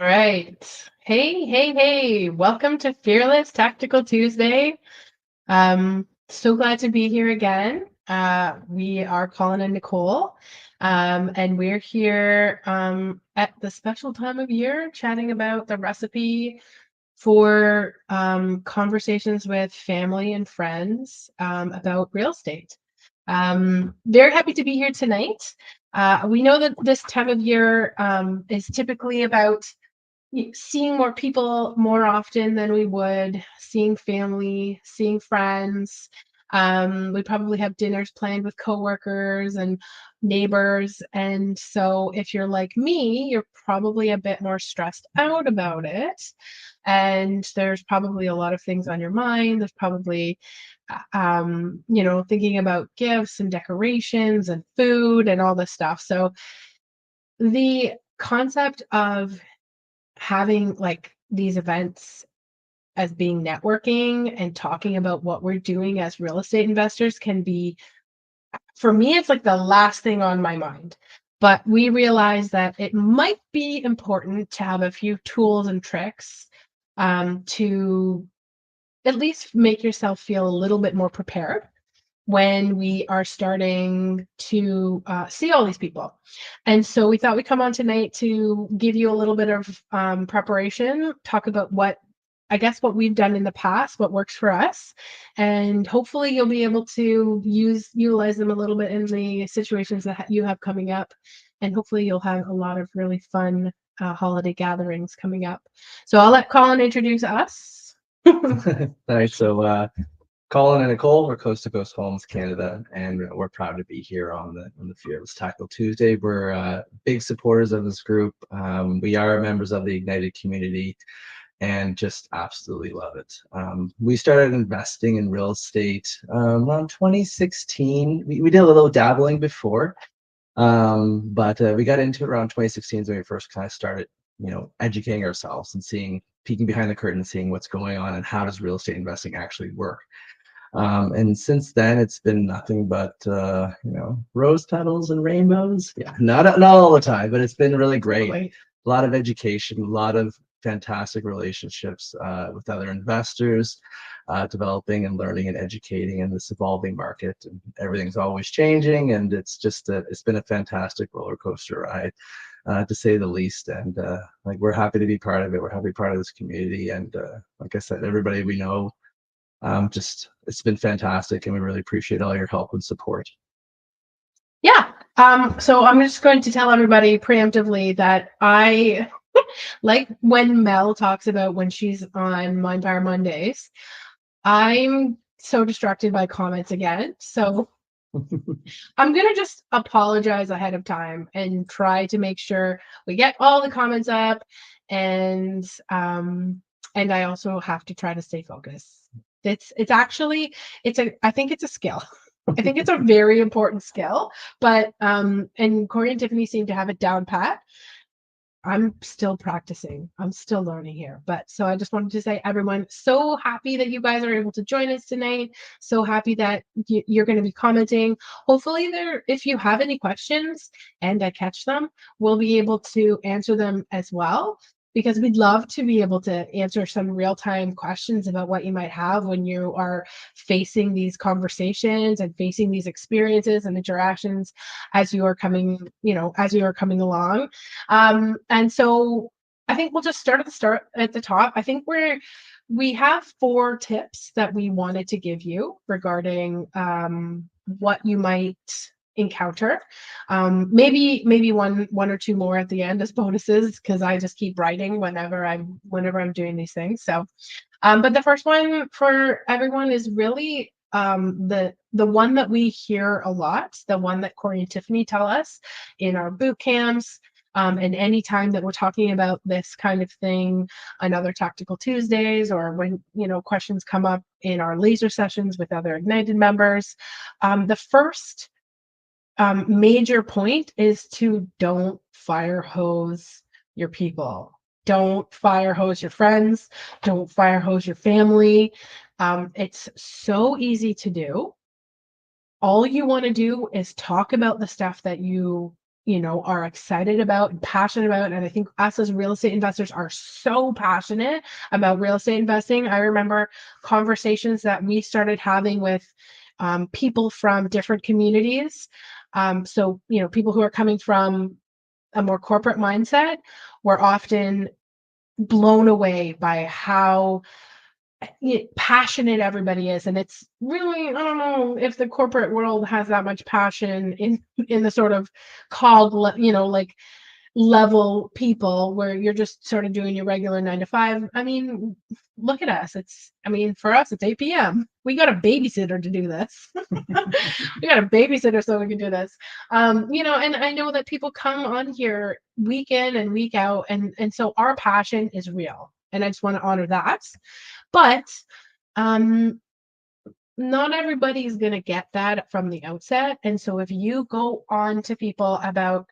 right. Hey. Welcome to Fearless Tactical Tuesday. So glad to be here again. We are Colin and Nicole, and we're here at the special time of year chatting about the recipe for conversations with family and friends about real estate. Very happy to be here tonight. We know that this time of year is typically about seeing more people more often than we would, seeing family, seeing friends. We probably have dinners planned with coworkers and neighbors. And so if you're like me, you're probably a bit more stressed out about it. And there's probably a lot of things on your mind. There's probably thinking about gifts and decorations and food and all this stuff. So the concept of having like these events as being networking and talking about what we're doing as real estate investors can be, for me, it's like the last thing on my mind. But we realize that it might be important to have a few tools and tricks to at least make yourself feel a little bit more prepared when we are starting to see all these people. And so we thought we'd come on tonight to give you a little bit of preparation, talk about what we've done in the past, what works for us, and hopefully you'll be able to utilize them a little bit in the situations that you have coming up. And hopefully you'll have a lot of really fun holiday gatherings coming up. So I'll let Colin introduce us. Nice. So, Colin and Nicole, we're Coast to Coast Homes Canada, and we're proud to be here on the Fearless Tackle Tuesday. We're big supporters of this group. We are members of the Ignited community, and just absolutely love it. We started investing in real estate around 2016. We did a little dabbling before, but we got into it around 2016 when we first kind of started, educating ourselves and peeking behind the curtain, seeing what's going on and how does real estate investing actually work. And since then, it's been nothing but rose petals and rainbows. Yeah, not all the time, but it's been really great. A lot of education, a lot of fantastic relationships with other investors, developing and learning and educating in this evolving market. And everything's always changing, and it's been a fantastic roller coaster ride, to say the least. And we're happy to be part of it. We're happy to be part of this community. And like I said, everybody we know. It's been fantastic, and we really appreciate all your help and support. Yeah. So I'm just going to tell everybody preemptively that I like when Mel talks about when she's on Mind Power Mondays, I'm so distracted by comments again. So I'm going to just apologize ahead of time and try to make sure we get all the comments up. And I also have to try to stay focused. I think it's a skill. I think it's a very important skill, but and Corey and Tiffany seem to have it down pat. I'm still practicing. I'm still learning here. But so I just wanted to say, everyone, so happy that you guys are able to join us tonight. So happy that you're going to be commenting. Hopefully if you have any questions and I catch them, we'll be able to answer them as well, because we'd love to be able to answer some real-time questions about what you might have when you are facing these conversations and facing these experiences and interactions as you are coming along. And so I think we'll just start at the top. I think we have 4 tips that we wanted to give you regarding what you might encounter. Maybe one or two more at the end as bonuses, because I just keep writing whenever I'm doing these things. So but the first one for everyone is really the one that we hear a lot, the one that Corey and Tiffany tell us in our boot camps, and any time that we're talking about this kind of thing on other Tactical Tuesdays, or when questions come up in our laser sessions with other Ignited members. The first major point is to don't fire hose your people. Don't fire hose your friends. Don't fire hose your family. It's so easy to do. All you want to do is talk about the stuff that you are excited about and passionate about. And I think us as real estate investors are so passionate about real estate investing. I remember conversations that we started having with people from different communities. So, people who are coming from a more corporate mindset were often blown away by how passionate everybody is. And it's really, I don't know if the corporate world has that much passion in the sort of cog, like level people where you're just sort of doing your regular 9 to 5. I mean, look at us. For us, it's 8 p.m. We got a babysitter to do this. We got a babysitter so we can do this. And I know that people come on here week in and week out, and so our passion is real. And I just want to honor that. But um not everybody's going to get that from the outset. And so if you go on to people about,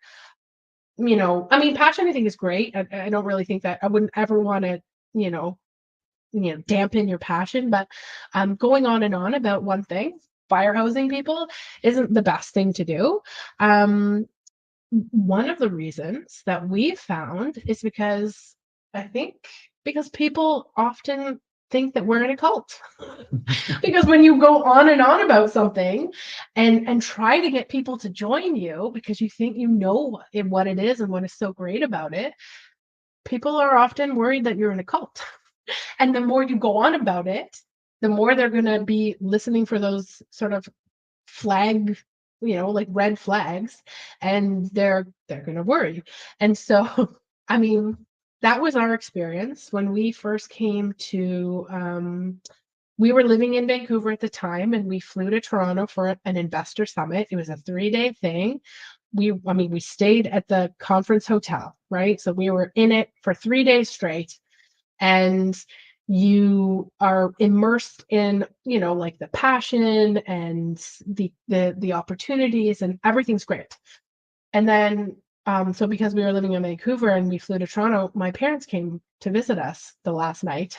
passion, I think is great. I don't really think that I wouldn't ever want to, you know, dampen your passion, but going on and on about one thing, firehousing people, isn't the best thing to do. Um, One of the reasons that we found is because I think because people often think that we're in a cult. Because when you go on and on about something and try to get people to join you because you think what it is and what is so great about it, people are often worried that you're in a cult. And the more you go on about it, the more they're going to be listening for those sort of flag, like red flags, and they're going to worry. And so, I mean, that was our experience when we first came to we were living in Vancouver at the time, and we flew to Toronto for an investor summit. It was a 3-day thing. We stayed at the conference hotel, right? So we were in it for 3 days straight, and you are immersed in, like the passion and the opportunities, and everything's great. And then, so because we were living in Vancouver and we flew to Toronto, my parents came to visit us the last night.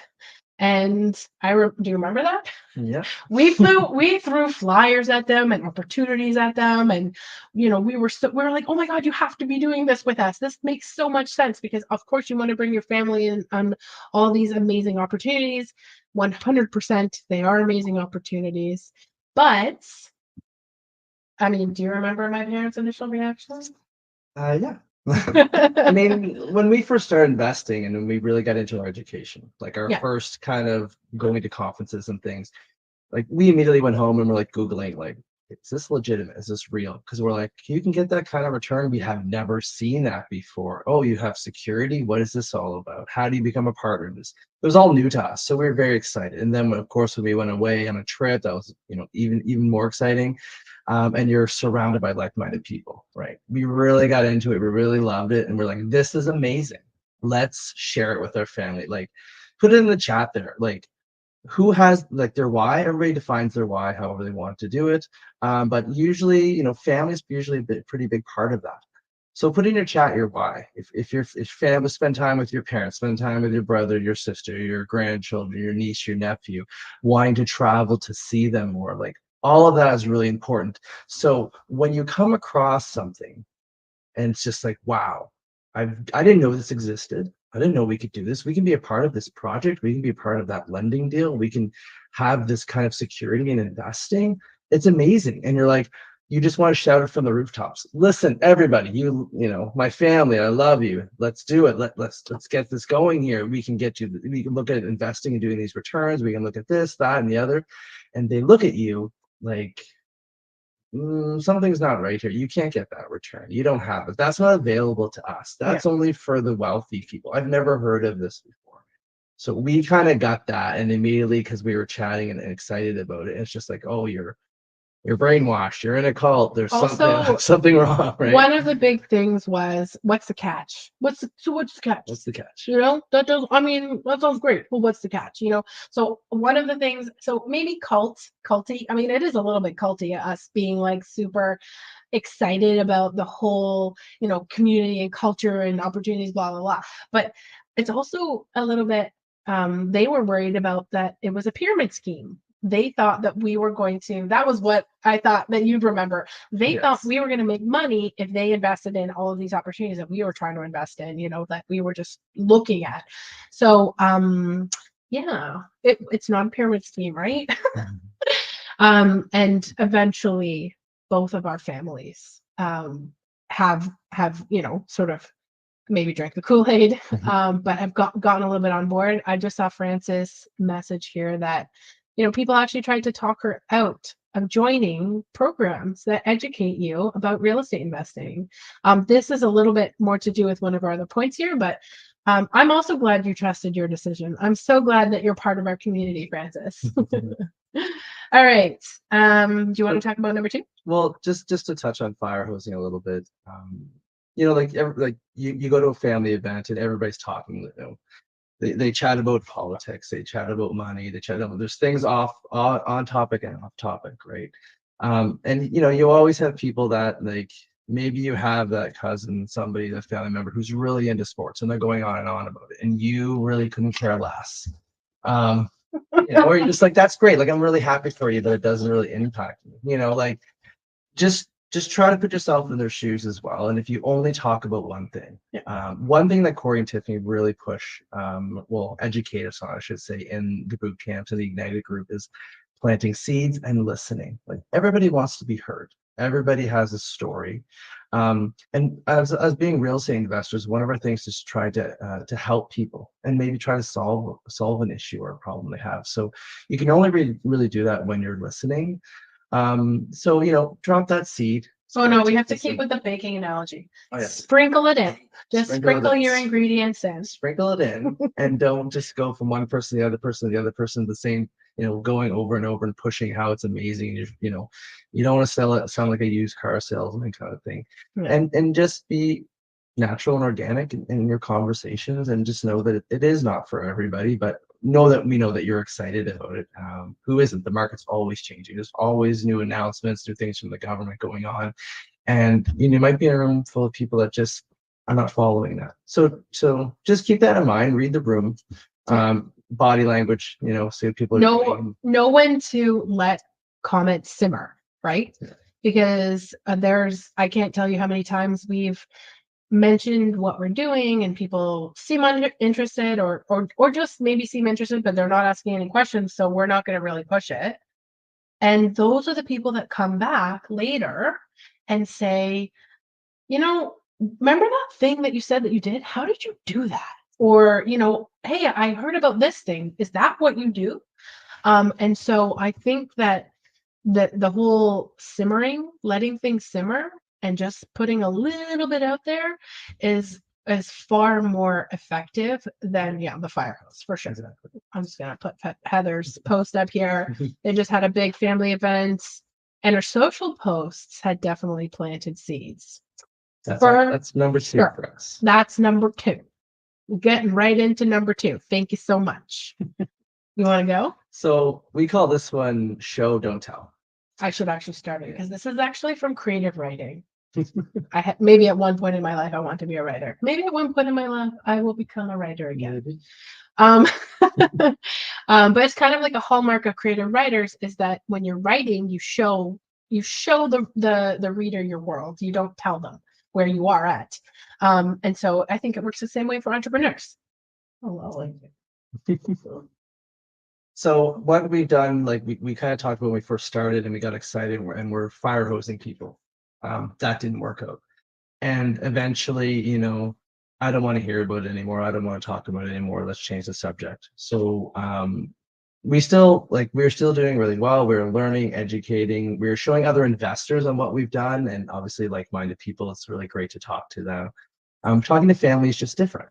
And do you remember that? Yeah. We threw flyers at them and opportunities at them. And, we were like, oh my God, you have to be doing this with us. This makes so much sense because of course you want to bring your family in on all these amazing opportunities. 100%, they are amazing opportunities. But, do you remember my parents' initial reaction? Yeah. I mean, when we first started investing and when we really got into our education, like our Yeah. first kind of going to conferences and things, like we immediately went home and we're like Googling, like, is this legitimate? Is this real? Because we're like, you can get that kind of return. We have never seen that before. Oh, you have security. What is this all about? How do you become a partner in this? It was all new to us. So we were very excited. And then of course, when we went away on a trip, that was, even more exciting. And you're surrounded by like-minded people, right? We really got into it. We really loved it. And we're like, this is amazing. Let's share it with our family. Like, put it in the chat there. Like, who has like their why? Everybody defines their why however they want to do it. But usually, family is usually pretty big part of that. So put in your chat your why. If family, spend time with your parents, spend time with your brother, your sister, your grandchildren, your niece, your nephew, wanting to travel to see them more. Like, all of that is really important. So when you come across something and it's just like, wow, I didn't know this existed. I didn't know we could do this. We can be a part of this project. We can be a part of that lending deal. We can have this kind of security in investing. It's amazing. And you're like, you just want to shout it from the rooftops. Listen, everybody, my family, I love you. Let's do it. Let's get this going here. We can look at investing and doing these returns. We can look at this, that, and the other. And they look at you like, something's not right here. You can't get that return. You don't have it. That's not available to us. That's only for the wealthy people. I've never heard of this before. So we kind of got that, and immediately, because we were chatting and excited about it, it's just like, oh, you're brainwashed. You're in a cult. There's Also, something wrong, right? one of the big things was, what's the catch? What's the catch? What's the catch? That sounds great. Well, what's the catch? So one of the things, so maybe culty. It is a little bit culty, us being like super excited about the whole, community and culture and opportunities, blah, blah, blah. But it's also a little bit, they were worried about that it was a pyramid scheme. they thought that we were going to, that was what I thought that you'd remember. They thought we were going to make money if they invested in all of these opportunities that we were trying to invest in, that we were just looking at. So, yeah, it's not a pyramid scheme, right? And eventually both of our families have sort of maybe drank the Kool-Aid, but have gotten a little bit on board. I just saw Francis message here that people actually tried to talk her out of joining programs that educate you about real estate investing. This is a little bit more to do with one of our other points here, but I'm also glad you trusted your decision. I'm so glad that you're part of our community, Francis. All right. Do you want to talk about number 2? Well, just to touch on fire hosing a little bit. Like you go to a family event and everybody's talking. They chat about politics, they chat about money, they chat about there's things on topic and off topic, right? And you always have people that like maybe you have that cousin, somebody, a family member who's really into sports and they're going on and on about it, and you really couldn't care less. Or you're just like, that's great. Like, I'm really happy for you, but it doesn't really impact me. Like just try to put yourself in their shoes as well. And if you only talk about one thing, one thing that Corey and Tiffany really push, educate us on, I should say, in the boot camps and the Ignited group is planting seeds and listening. Like, everybody wants to be heard. Everybody has a story. And as being real estate investors, one of our things is to try to help people and maybe try to solve an issue or a problem they have. So you can only really do that when you're listening. So drop that seed. Oh no, we have to keep with the baking analogy. Oh, yes. Sprinkle it in. Just sprinkle your ingredients in. Sprinkle it in, and don't just go from one person to the other person, the same, going over and over and pushing how it's amazing. You don't want to sound like a used car salesman kind of thing. Yeah. And just be natural and organic in your conversations, and just know that it is not for everybody, but we know that you're excited about it. Who isn't? The market's always changing. There's always new announcements, new things from the government going on, and you might be in a room full of people that just are not following that. So just keep that in mind. Read the room, body language. See what people are doing. Know when to let comments simmer, right? Yeah. Because I can't tell you how many times we've mentioned what we're doing and people seem interested or just maybe seem interested, but they're not asking any questions, so we're not going to really push it. And those are the people that come back later and say, remember that thing that you said that you did? How did you do that? Or, hey, I heard about this thing. Is that what you do? And so I think that the whole simmering, letting things simmer, and just putting a little bit out there is far more effective than the fire hose, for sure. Exactly. I'm just gonna put Heather's post up here. They just had a big family event, and her social posts had definitely planted seeds. That's number 2 for us. That's number 2. We're getting right into number 2. Thank you so much. You want to go? So we call this one show, don't tell. I should actually start it because this is actually from creative writing. Maybe at one point in my life I want to be a writer. Maybe at one point in my life I will become a writer again. But it's kind of like a hallmark of creative writers is that when you're writing, you show the reader your world. You don't tell them where you are at. And so I think it works the same way for entrepreneurs. Oh, well, So what we've done, like we kind of talked about when we first started and we got excited and we're fire hosing people. That didn't work out. And eventually, I don't want to hear about it anymore. I don't want to talk about it anymore. Let's change the subject. So we're still doing really well. We're learning, educating. We're showing other investors on what we've done, and obviously like-minded people. It's really great to talk to them. Talking to family is just different.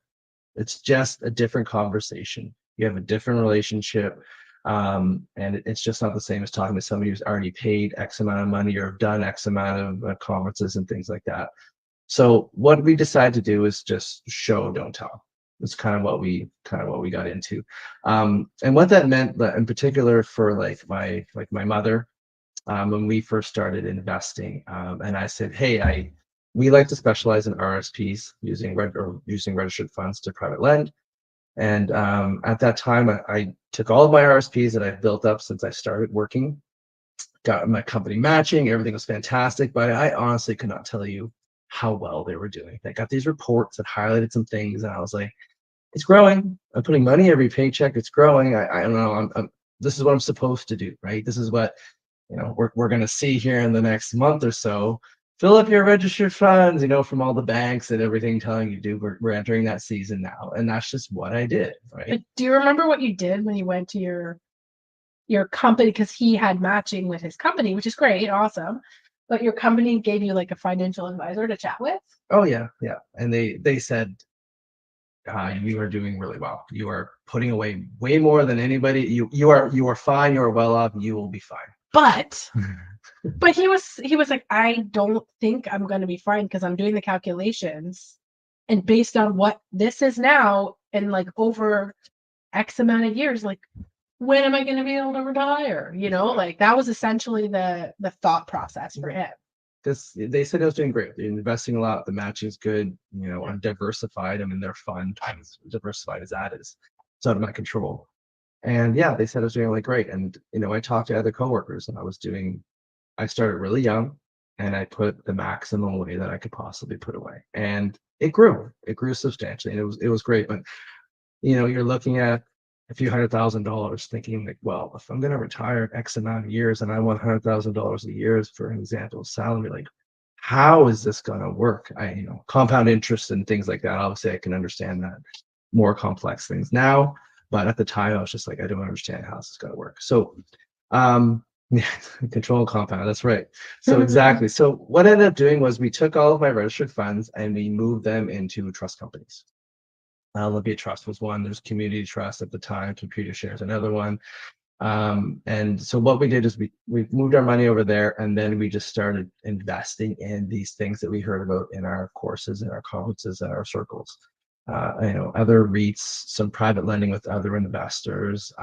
It's just a different conversation. You have a different relationship. And it's just not the same as talking to somebody who's already paid X amount of money or done X amount of conferences and things like that. So what we decided to do is just show, don't tell. It's kind of what we got into. And what that meant in particular for my mother, when we first started investing, and I said, hey, we like to specialize in RSPs using registered funds to private lend. And at that time, I took all of my RSPs that I've built up since I started working, got my company matching, everything was fantastic, but I honestly could not tell you how well they were doing. I got these reports that highlighted some things, and I was like, it's growing. I'm putting money every paycheck. It's growing. I don't know. This is what I'm supposed to do, right? This is what we're going to see here in the next month or so. Fill up your registered funds, from all the banks and everything telling you, dude, we're entering that season now. And that's just what I did, right? But do you remember what you did when you went to your company? Because he had matching with his company, which is great, awesome. But your company gave you like a financial advisor to chat with? Oh yeah, yeah. And they said, you are doing really well. You are putting away way more than anybody. You are fine. You are well off. You will be fine. But he was like, I don't think I'm going to be fine because I'm doing the calculations, and based on what this is now, and like over X amount of years, like when am I going to be able to retire? Like that was essentially the thought process for him. Because they said I was doing great. They're investing a lot. The matching's good. I'm diversified. I mean, their fund, as diversified as that is, it's out of my control. And yeah, they said I was doing really great. And I talked to other coworkers, and I started really young, and I put the maximum away that I could possibly put away, and it grew. It grew substantially, and it was great. But you're looking at a few $100,000, thinking like, well, if I'm going to retire X amount of years and I want $100,000 a year, for an example, salary, like, how is this going to work? Compound interest and things like that. Obviously, I can understand that, more complex things now, but at the time, I was just like, I don't understand how this is going to work. So, yeah, control and compound. That's right. So exactly. So what I ended up doing was we took all of my registered funds and we moved them into trust companies. Olympia Trust was one. There's Community Trust at the time. Computer Shares another one. And so what we did is we moved our money over there, and then we just started investing in these things that we heard about in our courses, in our conferences, in our circles. Other REITs, some private lending with other investors,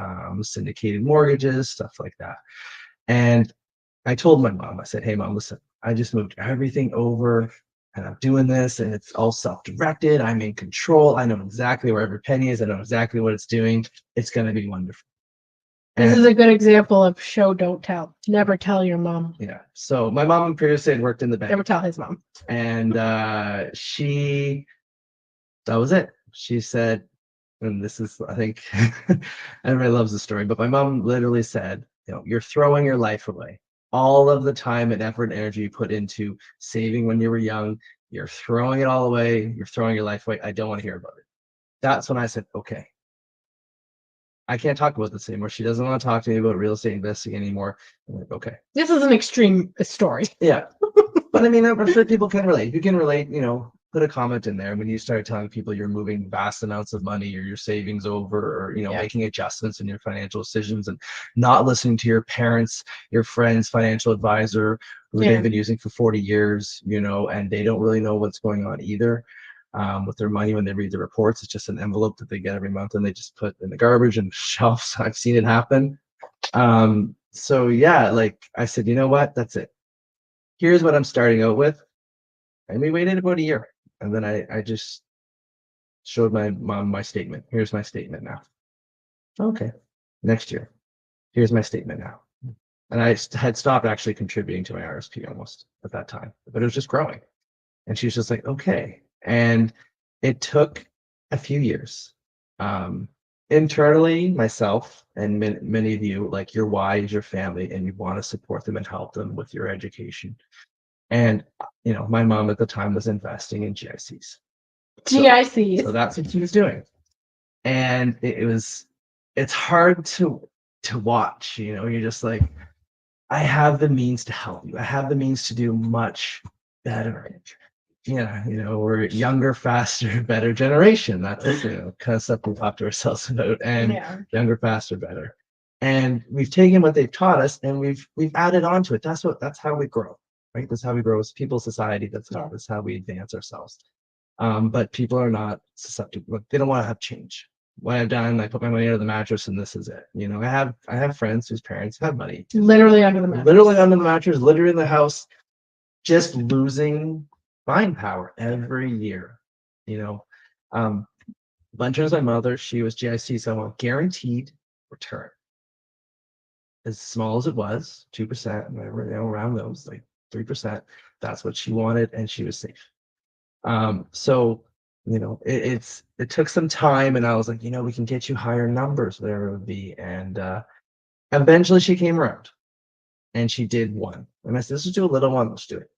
syndicated mortgages, stuff like that. And I told my mom, I said, hey, Mom, listen, I just moved everything over, and I'm doing this, and it's all self-directed. I'm in control. I know exactly where every penny is. I know exactly what it's doing. It's going to be wonderful. This is a good example of show, don't tell. Never tell your mom. Yeah. So my mom previously had worked in the bank. Never tell his mom. And that was it. She said, and this is, I think, everybody loves the story, but my mom literally said, you're throwing your life away. All of the time and effort and energy you put into saving when you were young, you're throwing it all away. You're throwing your life away. I don't want to hear about it. That's when I said, okay, I can't talk about this anymore. She doesn't want to talk to me about real estate investing anymore. I'm like, okay. This is an extreme story. Yeah. But I mean, I'm sure people can relate. You can relate, put a comment in there when you start telling people you're moving vast amounts of money or your savings over, or making adjustments in your financial decisions and not listening to your parents, your friends, financial advisor who they've been using for 40 years, and they don't really know what's going on either with their money when they read the reports. It's just an envelope that they get every month and they just put in the garbage and shelves. I've seen it happen. So yeah, like I said, you know what? That's it. Here's what I'm starting out with. And we waited about a year. And then I just showed my mom my statement. Here's my statement now. Okay. Next year. Here's my statement now. And I had stopped actually contributing to my RSP almost at that time, but it was just growing. And she was just like, okay. And it took a few years. Internally, myself and many of you, like, your why is your family, and you want to support them and help them with your education. And my mom at the time was investing in GICs. GICs. So that's what she was doing. And it's hard to watch, you're just like, I have the means to help you. I have the means to do much better. Yeah, we're younger, faster, better generation. That's kind of stuff we talk to ourselves about. And younger, faster, better. And we've taken what they've taught us and we've added on to it. That's how we grow, right? That's how we grow as people, society. That's how we advance ourselves. But people are not susceptible. They don't want to have change. What I've done, I put my money under the mattress and this is it. I have friends whose parents have money. Literally under the mattress. Literally under the mattress, literally in the house, just losing buying power every year. But in terms of my mother, she was GIC, so a guaranteed return. As small as it was, 2%, whatever, around those, like 3%. That's what she wanted, and she was safe. So it took some time, and I was like, we can get you higher numbers, whatever it would be. And eventually she came around and she did one. And I said, let's just do a little one, let's do it.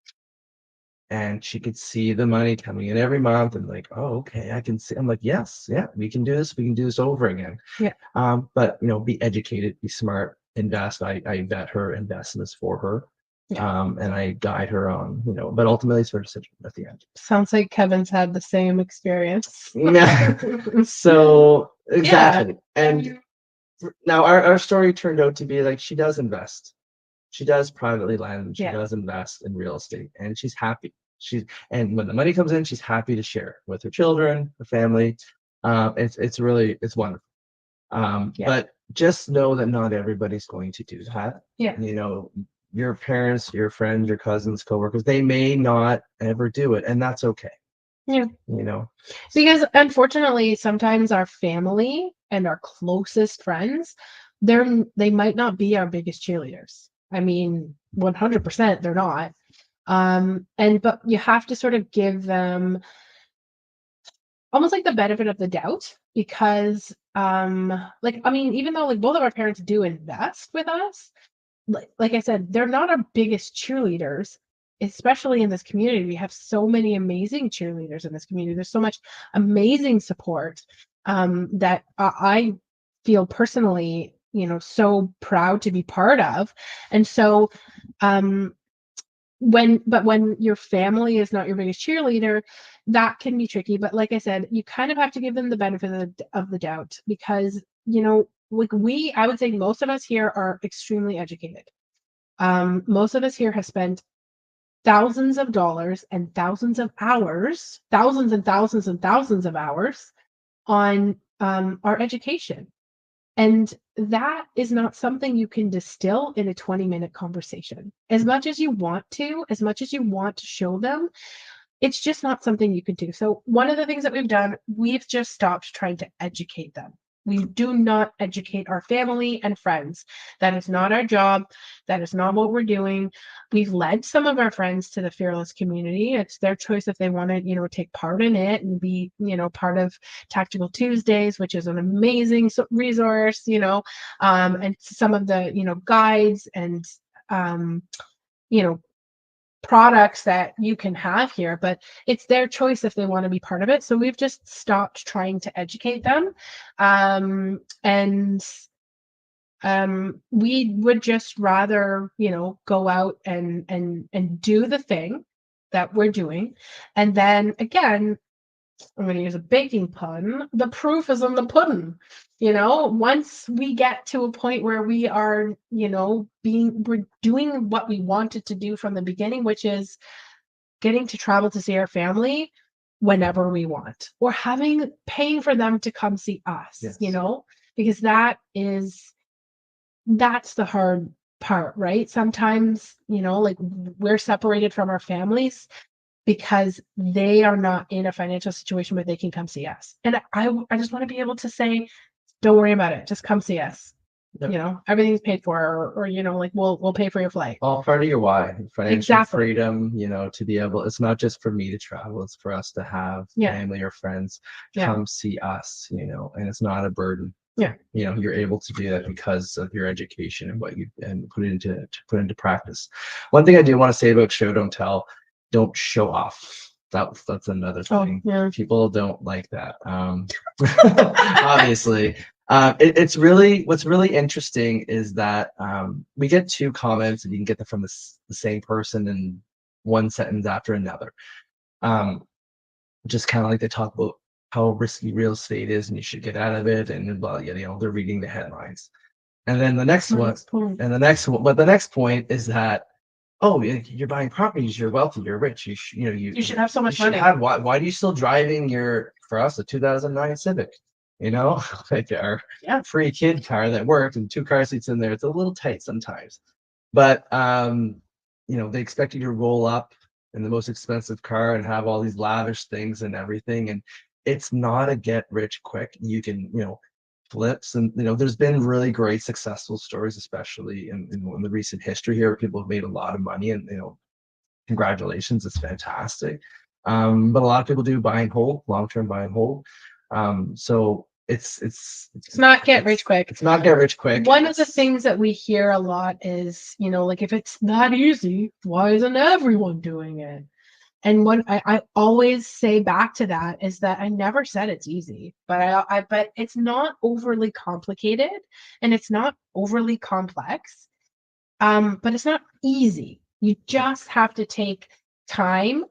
And she could see the money coming in every month and like, oh, okay, I can see. I'm like, yes, yeah, we can do this. We can do this over again. Yeah. But be educated, be smart, invest. I vet her investments for her. Yeah. And I guide her on, but ultimately it's her decision at the end. Sounds like Kevin's had the same experience. Yeah. So exactly. Yeah. And now our story turned out to be like she does invest. She does privately lend. She does invest in real estate, and she's happy. And when the money comes in, she's happy to share with her children, her family. It's wonderful. But just know that not everybody's going to do that. Yeah. Your parents, your friends, your cousins, coworkers, they may not ever do it, and that's okay. Yeah. Because unfortunately, sometimes our family and our closest friends, they might not be our biggest cheerleaders. I mean, 100% they're not. But you have to sort of give them almost like the benefit of the doubt, because even though like both of our parents do invest with us, like I said, they're not our biggest cheerleaders, especially in this community. We have so many amazing cheerleaders in this community. There's so much amazing support that I feel personally, so proud to be part of. And so when your family is not your biggest cheerleader, that can be tricky. But like I said, you kind of have to give them the benefit of the doubt, because I would say most of us here are extremely educated. Most of us here have spent thousands of dollars and thousands of hours, thousands and thousands and thousands of hours on our education. And that is not something you can distill in a 20-minute conversation. As much as you want to show them, it's just not something you can do. So one of the things that we've done, we've just stopped trying to educate them. We do not educate our family and friends. That is not our job. That is not what we're doing. We've led some of our friends to the Fearless community. It's their choice if they want to, take part in it and be, part of Tactical Tuesdays, which is an amazing resource, and some of the, guides and, products that you can have here, but it's their choice if they want to be part of it. So we've just stopped trying to educate them. We would just rather, go out and do the thing that we're doing. And then again, I'm going to use a baking pun. The proof is in the pudding. Once we get to a point where we are, we're doing what we wanted to do from the beginning, which is getting to travel to see our family whenever we want, or paying for them to come see us, yes. Because that's the hard part, right? Sometimes, like we're separated from our families because they are not in a financial situation where they can come see us. And I just want to be able to say, don't worry about it. Just come see us. Yep. Everything's paid for, or like we'll pay for your flight. All part of your why, financial freedom, to be able, it's not just for me to travel, it's for us to have family or friends come see us, and it's not a burden. Yeah. You're able to do that because of your education and what you put into practice. One thing I do want to say about show don't tell, don't show off. That's another thing. People don't like that. Obviously. It's really, what's really interesting is that we get two comments, and you can get them from the same person in one sentence after another. Just kind of like they talk about how risky real estate is and you should get out of it, and they're reading the headlines. And then the next point is that, oh, you're buying properties, you're wealthy, you're rich, you should have so much money. Why are you still driving for us, a 2009 Civic? Like our free kid car that worked, and 2 car seats in there. It's a little tight sometimes, but they expect you to roll up in the most expensive car and have all these lavish things and everything. And it's not a get rich quick. You can, flips, and there's been really great successful stories, especially in the recent history here, where people have made a lot of money, and congratulations, it's fantastic. But a lot of people do buy and hold, long-term buy and hold. So It's not get rich quick. It's not get rich quick. One of the things that we hear a lot is, like, if it's that easy, why isn't everyone doing it? And what I always say back to that is that I never said it's easy, but it's not overly complicated and it's not overly complex. But it's not easy. You just have to take time,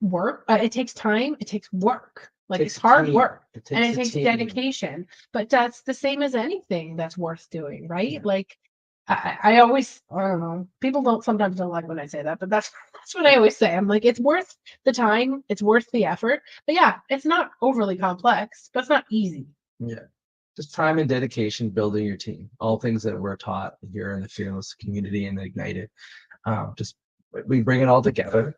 work. It takes time. It takes work. Like, it's hard work, and it takes dedication. But that's the same as anything that's worth doing, right? Yeah. Like, I always, I don't know. People sometimes don't like when I say that, but that's what I always say. I'm like, it's worth the time. It's worth the effort. But yeah, it's not overly complex, but it's not easy. Yeah. Just time and dedication, building your team, all things that we're taught here in the Fearless community and Ignited. Just we bring it all together,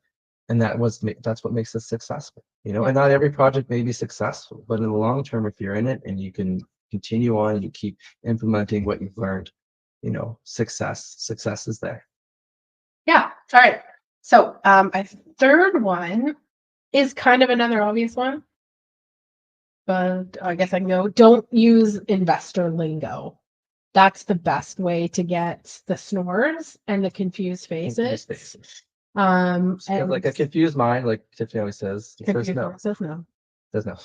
and that's what makes us successful. And not every project may be successful, but in the long term, if you're in it and you can continue on and you keep implementing what you've learned, success is there. Yeah. All right. So a third one is kind of another obvious one, but I guess I can go. Don't use investor lingo. That's the best way to get the snores and the confused faces. And and like a confused mind, like Tiffany always says, confused no. says no. Says no.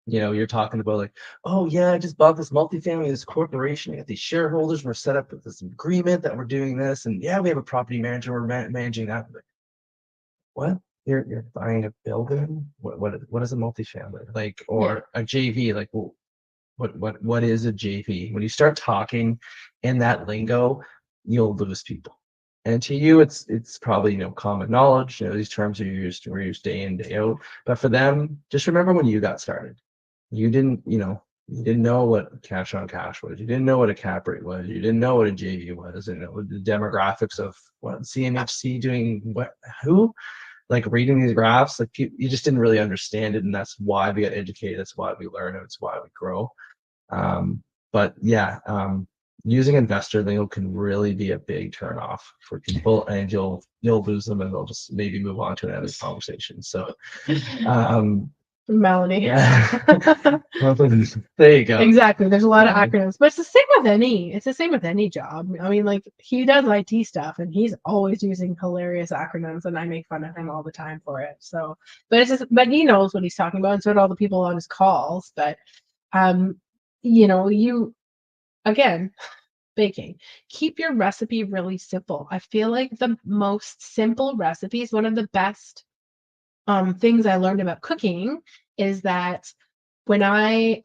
You're talking about like, oh yeah, I just bought this multifamily, this corporation, I got these shareholders, we're set up with this agreement that we're doing this, and yeah, we have a property manager, we're managing that. But what? You're buying a building? What is a multifamily? Like, or a JV? Like, well, what is a JV? When you start talking in that lingo, you'll lose people. And to you, it's probably common knowledge. These terms are used day in, day out. But for them, just remember when you got started. You didn't know what cash on cash was. You didn't know what a cap rate was. You didn't know what a JV was. And the demographics of what CMHC doing, who, like reading these graphs, like you just didn't really understand it. And that's why we get educated. That's why we learn. It's why we grow. But yeah, using investor lingo can really be a big turnoff for people, and you'll lose them, and they'll just maybe move on to another conversation. So, Melanie. Yeah. There you go. Exactly. There's a lot of acronyms, but it's the same with any job. I mean, like, he does IT stuff and he's always using hilarious acronyms, and I make fun of him all the time for it. So, but he knows what he's talking about, and so do all the people on his calls. But you again, baking, keep your recipe really simple. I feel like the most simple recipes, one of the best things I learned about cooking is that when I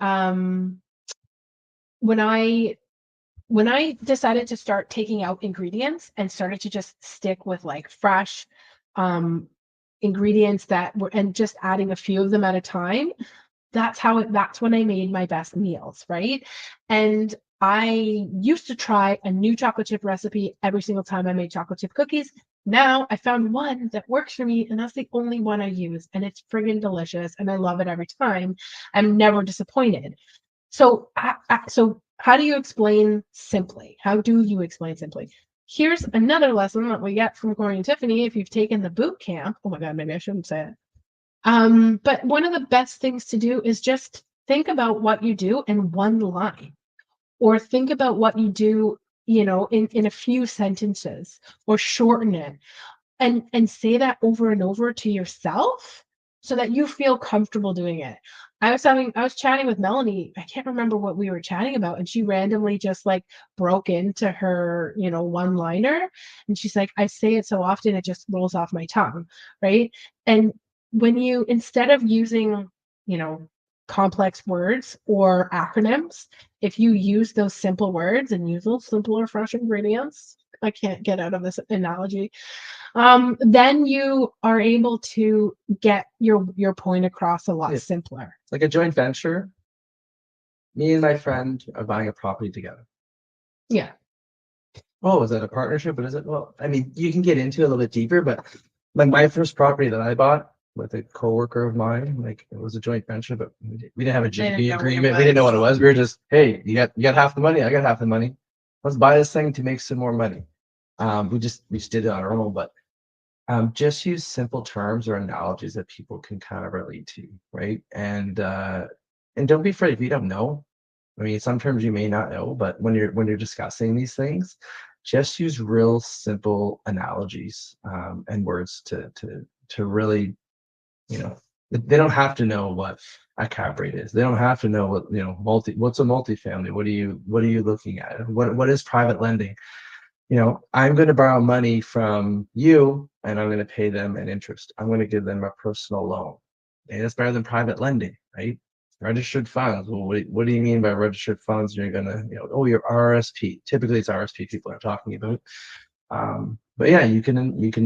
decided to start taking out ingredients and started to just stick with like fresh ingredients and just adding a few of them at a time, that's when I made my best meals, right? And I used to try a new chocolate chip recipe every single time I made chocolate chip cookies. Now I found one that works for me, and that's the only one I use, and it's friggin' delicious, and I love it every time. I'm never disappointed. So, how do you explain simply? How do you explain simply? Here's another lesson that we get from Corey and Tiffany if you've taken the boot camp. Oh my God, maybe I shouldn't say it. But one of the best things to do is just think about what you do in one line, or think about what you do, in a few sentences, or shorten it and say that over and over to yourself so that you feel comfortable doing it. I was chatting with Melanie. I can't remember what we were chatting about, and she randomly just like broke into her, one liner. And she's like, I say it so often, it just rolls off my tongue. Right. And when you, instead of using, complex words or acronyms, if you use those simple words and use those simpler, fresh ingredients, I can't get out of this analogy, then you are able to get your point across a lot simpler. Like a joint venture. Me and my friend are buying a property together. Yeah. Oh, is that a partnership? What is it? Well, I mean, you can get into it a little bit deeper, but like my first property that I bought, with a coworker of mine. Like it was a joint venture, but we didn't have a They didn't JV know what it agreement. We didn't know was. what it was. We were just, hey, you got half the money. I got half the money. Let's buy this thing to make some more money. We just did it on our own, but just use simple terms or analogies that people can kind of relate to, right? And don't be afraid if you don't know. I mean, some terms you may not know, but when you're discussing these things, just use real simple analogies and words to really, you know, they don't have to know what a cap rate is. They don't have to know what, what's a multifamily. What are you looking at? What is private lending? I'm going to borrow money from you and I'm going to pay them an interest. I'm going to give them a personal loan. And it's better than private lending, right? Registered funds. Well, what do you mean by registered funds? You're going to, your RSP. Typically it's RSP people are talking about. But yeah, you can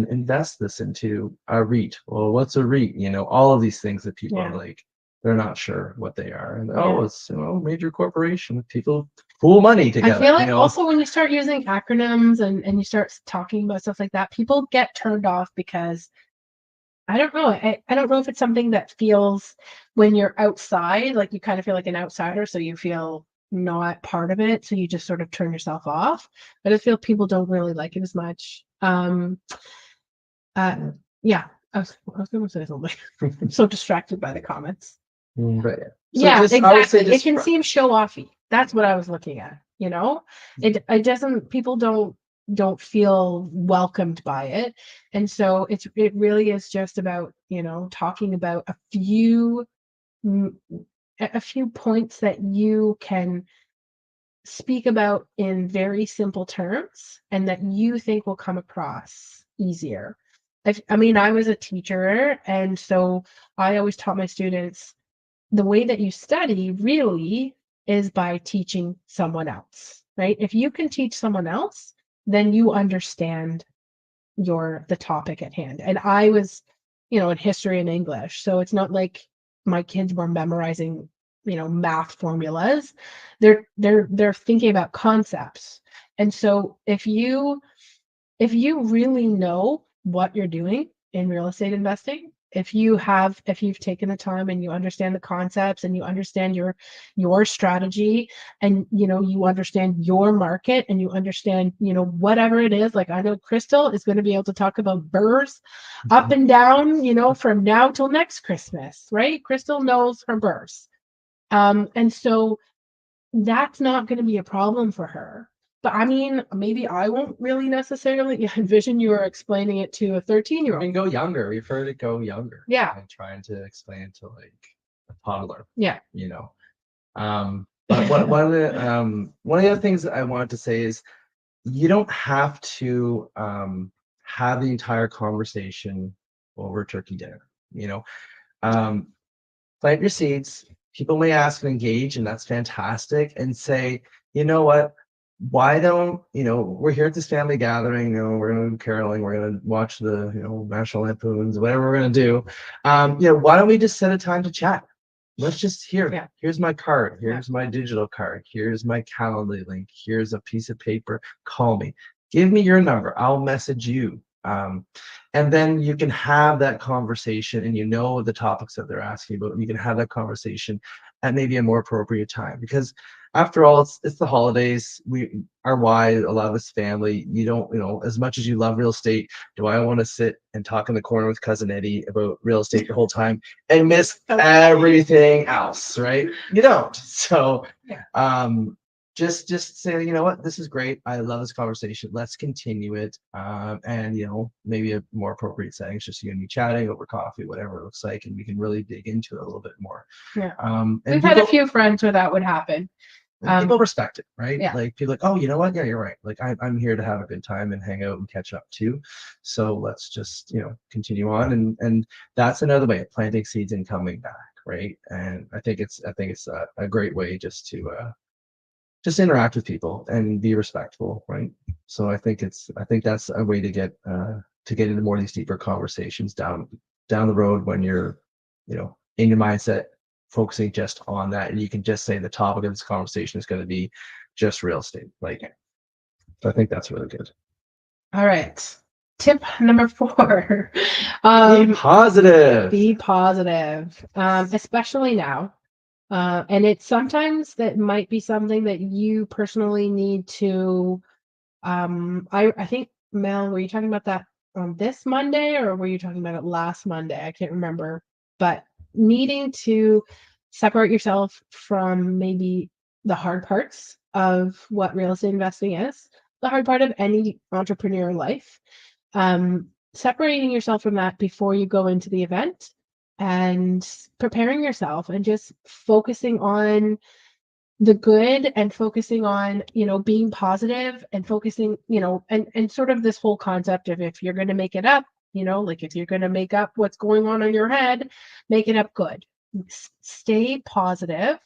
invest this into a REIT. Well, what's a REIT? All of these things that people are like, they're not sure what they are. And it's major corporation. People pool money together. I feel like also when you start using acronyms and you start talking about stuff like that, people get turned off because I don't know. I don't know if it's something that feels when you're outside, like you kind of feel like an outsider, so you feel not part of it, so you just sort of turn yourself off. But I feel people don't really like it as much. Yeah, I was going to say something. I'm so distracted by the comments. Right. So yeah, exactly. It can seem show offy. That's what I was looking at. It doesn't. People don't feel welcomed by it, and so it really is just about talking about a few points that you can speak about in very simple terms and that you think will come across easier. I mean, I was a teacher, and so I always taught my students the way that you study really is by teaching someone else, right? If you can teach someone else, then you understand the topic at hand. And I was, in history and English, so it's not like my kids were memorizing, math formulas. They're thinking about concepts. And so if you really know what you're doing in real estate investing, if you've taken the time and you understand the concepts and you understand your strategy and you understand your market and you understand whatever it is, like I know Crystal is going to be able to talk about burrs up and down from now till next Christmas, right? Crystal knows her burrs, and so that's not going to be a problem for her. But I mean, maybe I won't really necessarily envision you are explaining it to a 13-year-old. And go younger. We've heard it go younger. Yeah. And trying to explain it to like a toddler. Yeah. But one of the other things that I wanted to say is you don't have to have the entire conversation over turkey dinner. Plant your seeds. People may ask and engage, and that's fantastic. And say, you know what? Why don't we're here at this family gathering? We're gonna do caroling. We're gonna watch the National Lampoons, whatever we're gonna do. Why don't we just set a time to chat? Let's just here's my card. Here's my digital card. Here's my Calendly link. Here's a piece of paper. Call me. Give me your number. I'll message you. And then you can have that conversation and the topics that they're asking about. You can have that conversation at maybe a more appropriate time, because after all, it's the holidays. We are why a lot of this family, you don't, as much as you love real estate, do I want to sit and talk in the corner with cousin Eddie about real estate the whole time and miss everything else, right? You don't. So just say, you know what, this is great. I love this conversation. Let's continue it. And maybe a more appropriate setting. It's just you and me chatting over coffee, whatever it looks like, and we can really dig into it a little bit more. Yeah. We've had a few friends where that would happen. People respect it, right? Yeah. Like people like, oh, you know what? Yeah, you're right. Like I'm here to have a good time and hang out and catch up too. So let's just continue on, and that's another way of planting seeds and coming back, right? And I think it's a great way just to interact with people and be respectful, right? So I think that's a way to get into more of these deeper conversations down the road when you're in your mindset focusing just on that, and you can just say the topic of this conversation is going to be just real estate. Like, so I think that's really good. All right. Tip number 4. Be positive. Be positive, especially now. And it's sometimes that might be something that you personally need to. I think, Mel, were you talking about that on this Monday or were you talking about it last Monday? I can't remember. But needing to separate yourself from maybe the hard parts of what real estate investing is, the hard part of any entrepreneur life. Separating yourself from that before you go into the event and preparing yourself and just focusing on the good and focusing on, being positive and focusing, and sort of this whole concept of if you're going to make it up, like if you're going to make up what's going on in your head, make it up good. Stay positive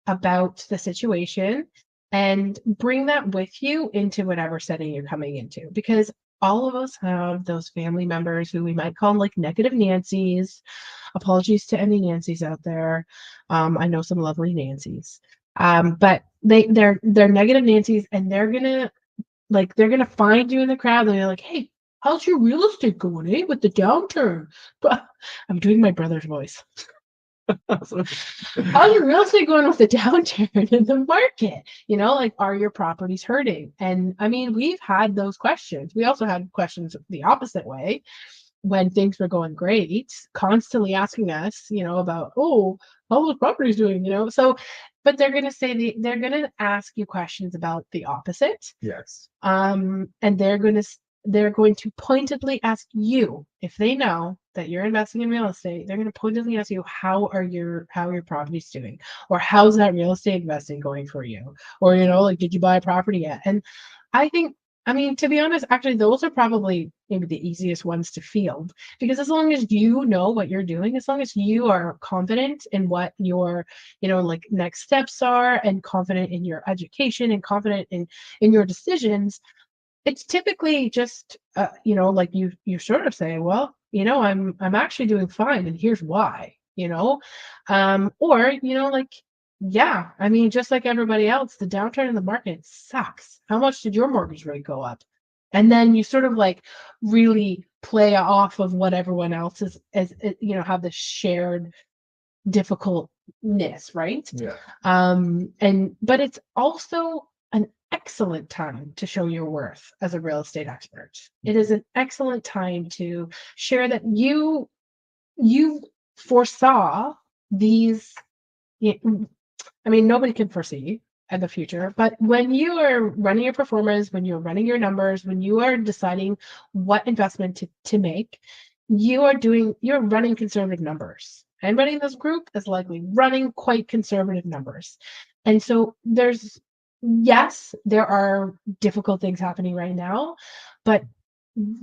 about the situation and bring that with you into whatever setting you're coming into, because all of us have those family members who we might call like negative Nancy's. Apologies to any Nancy's out there. I know some lovely Nancy's. But they're negative Nancy's, and they're gonna find you in the crowd and they're like, hey, how's your real estate going, with the downturn? But I'm doing my brother's voice. How's your real estate going with the downturn in the market? Like, are your properties hurting? And I mean, we've had those questions. We also had questions the opposite way when things were going great, constantly asking us, about, oh, how those properties doing, So, but they're gonna ask you questions about the opposite. Yes. And they're going to pointedly ask you, if they know that you're investing in real estate, they're going to pointedly ask you, how are your properties doing, or how's that real estate investing going for you, or like, did you buy a property yet? And I mean, to be honest, actually, those are probably maybe the easiest ones to field, because as long as you know what you're doing, as long as you are confident in what your, like, next steps are, and confident in your education, and confident in your decisions, it's typically just, like, you sort of say, well, I'm actually doing fine, and here's why, or, like, yeah, I mean, just like everybody else, the downturn in the market sucks. How much did your mortgage rate go up? And then you sort of like really play off of what everyone else is, have this shared difficultness, right? Yeah. But it's also an excellent time to show your worth as a real estate expert. It is an excellent time to share that you foresaw these. I mean, nobody can foresee in the future, but when you are running your performance, when you're running your numbers, when you are deciding what investment to make, you're running conservative numbers. Anybody in this group is likely running quite conservative numbers. And so yes, there are difficult things happening right now, but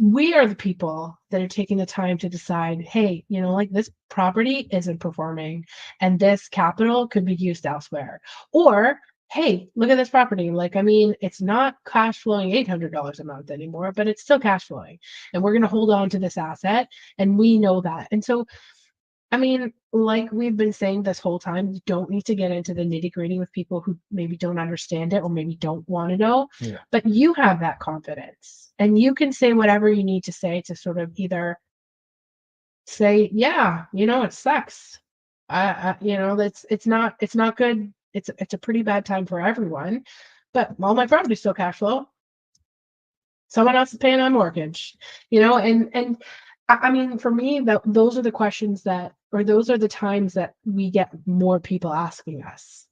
we are the people that are taking the time to decide, hey, like, this property isn't performing and this capital could be used elsewhere. Or, hey, look at this property. Like, I mean, it's not cash flowing $800 a month anymore, but it's still cash flowing. And we're going to hold on to this asset. And we know that. And so, I mean, like we've been saying this whole time, you don't need to get into the nitty-gritty with people who maybe don't understand it or maybe don't want to know. Yeah. But you have that confidence, and you can say whatever you need to say to sort of either say, yeah, it sucks. It's not good. It's a pretty bad time for everyone. But all my property's still cash flow. Someone else is paying my mortgage, and I mean, for me, those are the questions those are the times that we get more people asking us.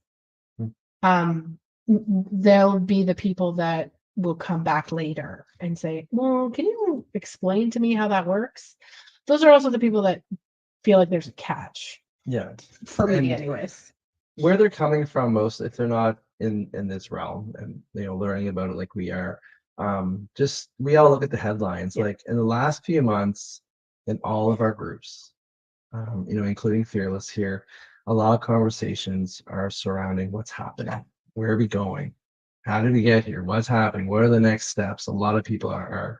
They'll be the people that will come back later and say, well, can you explain to me how that works? Those are also the people that feel like there's a catch. Yeah. For me, anyways. Where they're coming from, most, if they're not in this realm and learning about it like we are, just, we all look at the headlines. Yeah. Like, in the last few months, in all of our groups, including Fearless here, a lot of conversations are surrounding what's happening. Where are we going? How did we get here? What's happening? What are the next steps? A lot of people are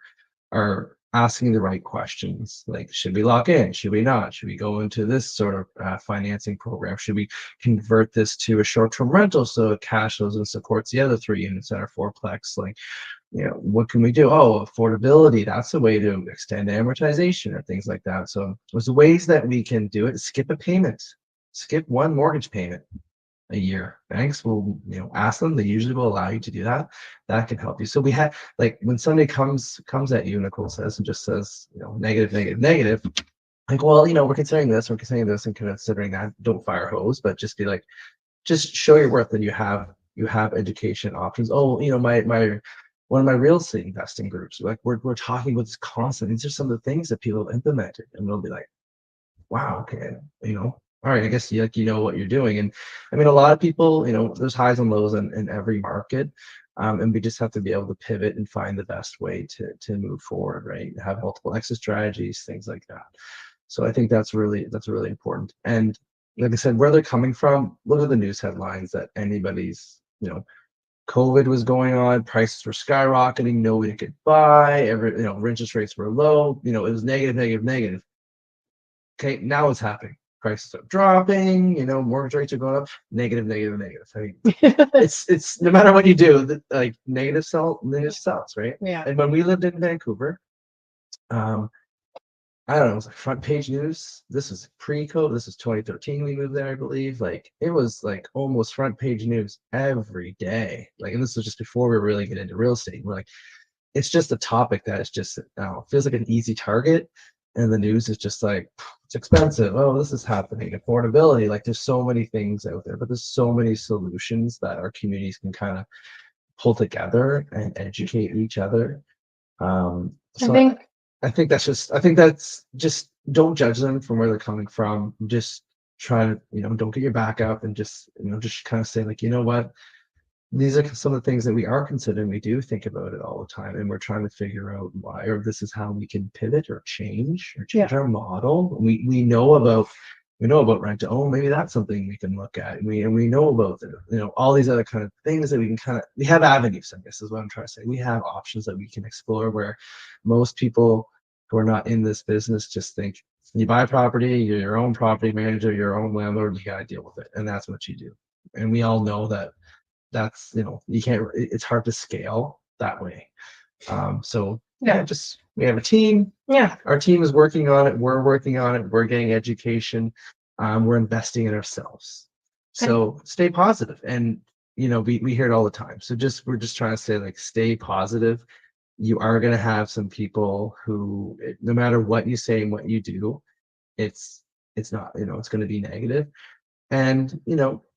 asking the right questions, like, should we lock in? Should we not? Should we go into this sort of financing program? Should we convert this to a short-term rental so it cash flows and supports the other 3 units that are fourplex? Like, what can we do? Oh, affordability, that's a way to extend amortization or things like that. So there's ways that we can do it. Skip a payment, skip one mortgage payment a year. Banks will, ask them. They usually will allow you to do that. That can help you. So we have, like, when somebody comes at you, Nicole says, and just says, negative, negative, negative. Like, well, we're considering this, and considering that. Don't fire hose, but just be like, just show your worth, and you have education options. Oh, my one of my real estate investing groups, like, we're talking about this constantly. These are some of the things that people have implemented, and they'll be like, wow, okay, all right, I guess you know what you're doing. And I mean, a lot of people, there's highs and lows in every market. And we just have to be able to pivot and find the best way to move forward, right? Have multiple exit strategies, things like that. So I think that's really important. And like I said, where they're coming from, look at the news headlines that anybody's, COVID was going on, prices were skyrocketing, nobody could buy, interest rates were low, it was negative, negative, negative. Okay, now what's happening? Prices are dropping, mortgage rates are going up, negative, negative, negative. I mean, it's no matter what you do, like, negative sells, right? Yeah. And when we lived in Vancouver, um, I don't know, it was like front page news. This is pre-COVID. This is 2013. We moved there, I believe. Like, it was like almost front page news every day. Like, and this was just before we were really getting into real estate. We're like, it's just a topic that is just, I don't know, feels like an easy target. And the news is just like, it's expensive. Oh, this is happening. Affordability. Like, there's so many things out there, but there's so many solutions that our communities can kind of pull together and educate each other. I So think I think that's just, don't judge them from where they're coming from. Just try to, don't get your back up, and just kind of say, like, you know what, these are some of the things that we are considering. We do think about it all the time, and we're trying to figure out why, or this is how we can pivot or change our model. We know about rent to own. Maybe that's something we can look at. And we know about all these other kind of things that we can we have avenues, I guess is what I'm trying to say. We have options that we can explore, where most people who are not in this business just think, you buy a property, you're your own property manager, your own landlord, you got to deal with it, and that's what you do. And we all know that that's, you can't, it's hard to scale that way. So Yeah. just, we have a team. Yeah. Our team is working on it. We're working on it. We're getting education. We're investing in ourselves. So stay positive. And we hear it all the time. So we're just trying to say, like, stay positive. You are going to have some people who, no matter what you say and what you do, it's not, it's going to be negative. And